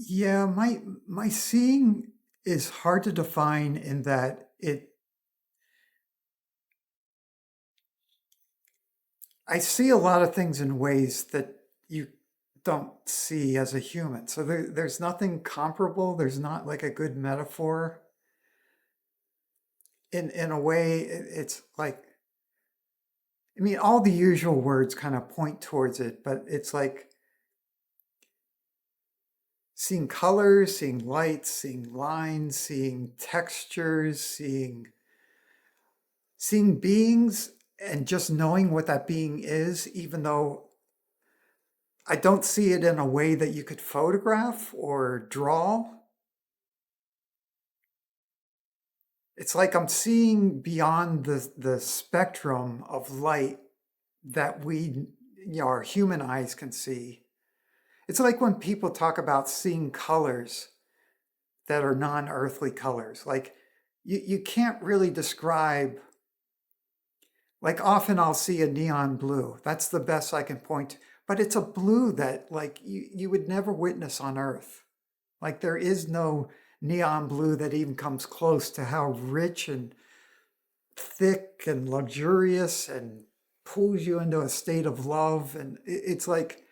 Yeah, my seeing is hard to define in that I see a lot of things in ways that you don't see as a human. So there's nothing comparable. There's not like a good metaphor. In a way, it's like, I mean, all the usual words kind of point towards it, but it's like seeing colors, seeing lights, seeing lines, seeing textures, seeing beings, and just knowing what that being is, even though I don't see it in a way that you could photograph or draw. It's like I'm seeing beyond the spectrum of light that our human eyes can see. It's like when people talk about seeing colors that are non-earthly colors. Like you can't really describe, like often I'll see a neon blue. That's the best I can point to. But it's a blue that like you would never witness on Earth. Like there is no neon blue that even comes close to how rich and thick and luxurious and pulls you into a state of love. And it's like,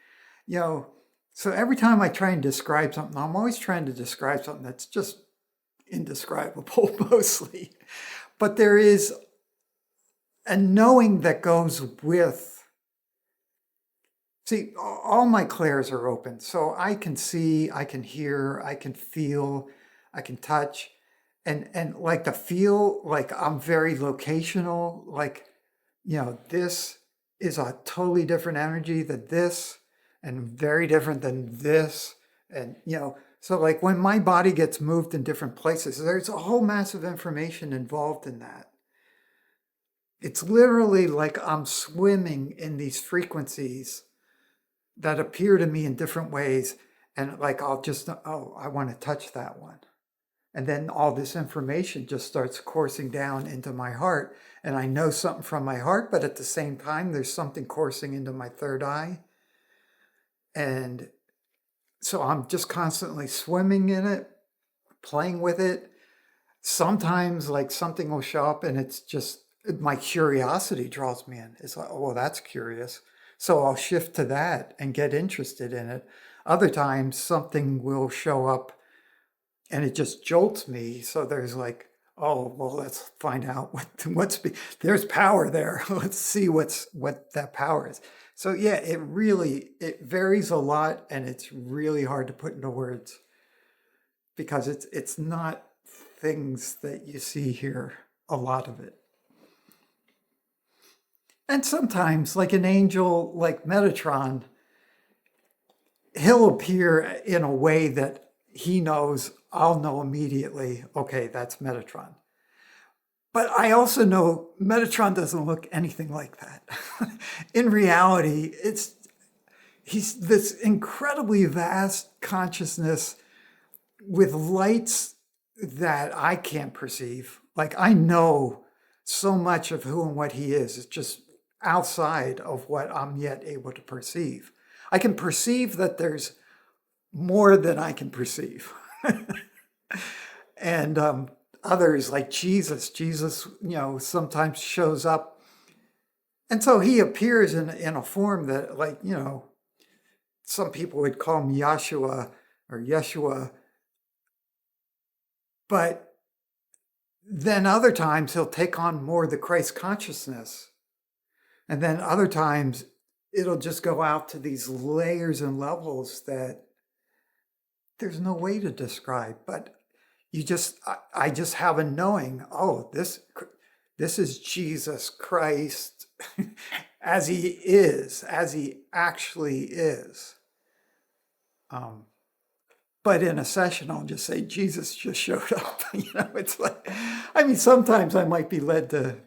you know, so every time I try and describe something, I'm always trying to describe something that's just indescribable mostly. But there is a knowing that goes with. See, all my clairs are open, so I can see, I can hear, I can feel, I can touch, and like the feel, like I'm very locational. Like, this is a totally different energy than this, and very different than this, and so like when my body gets moved in different places, there's a whole massive information involved in that. It's literally like I'm swimming in these frequencies that appear to me in different ways. And like, I'll just, oh, I want to touch that one. And then all this information just starts coursing down into my heart. And I know something from my heart, but at the same time, there's something coursing into my third eye. And so I'm just constantly swimming in it, playing with it. Sometimes like something will show up and it's just my curiosity draws me in. It's like, oh, well, that's curious. So I'll shift to that and get interested in it. Other times something will show up and it just jolts me. So there's like, oh, well, let's find out there's power there. Let's see what that power is. So yeah, it varies a lot and it's really hard to put into words because it's not things that you see here, a lot of it. And sometimes, like an angel like Metatron, he'll appear in a way that he knows I'll know immediately, okay, that's Metatron. But I also know Metatron doesn't look anything like that. In reality, he's this incredibly vast consciousness with lights that I can't perceive. Like I know so much of who and what he is. It's just outside of what I'm yet able to perceive. I can perceive that there's more than I can perceive. And others like Jesus, sometimes shows up. And so he appears in a form that like, some people would call him Yahshua or Yeshua. But then other times he'll take on more the Christ consciousness. And then other times it'll just go out to these layers and levels that there's no way to describe. But I just have a knowing, oh, this is Jesus Christ as he actually is. But in a session, I'll just say, Jesus just showed up. It's like, I mean, sometimes I might be led to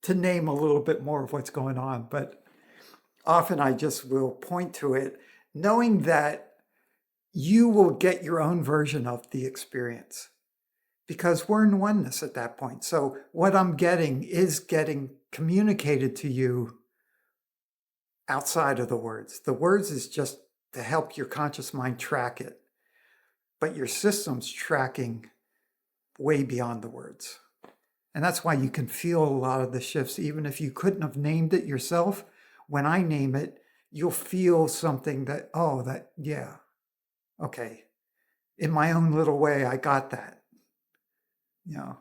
name a little bit more of what's going on, but often I just will point to it, knowing that you will get your own version of the experience because we're in oneness at that point. So what I'm getting is getting communicated to you outside of the words. The words is just to help your conscious mind track it, but your system's tracking way beyond the words. And that's why you can feel a lot of the shifts, even if you couldn't have named it yourself. When I name it, you'll feel something that, oh, that, yeah, okay. In my own little way, I got that. You know,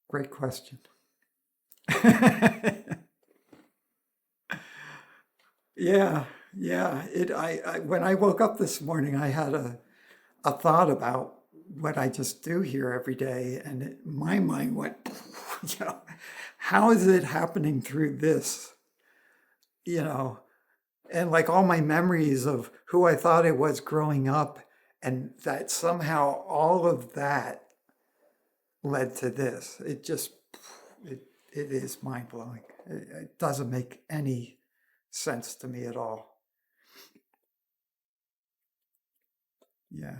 great question. Yeah, yeah. When I woke up this morning, I had a thought about what I just do here every day, and my mind went, you know, how is it happening through this? You know, and like all my memories of who I thought I was growing up, and that somehow all of that led to this. It is mind blowing. It doesn't make any sense to me at all. Yeah.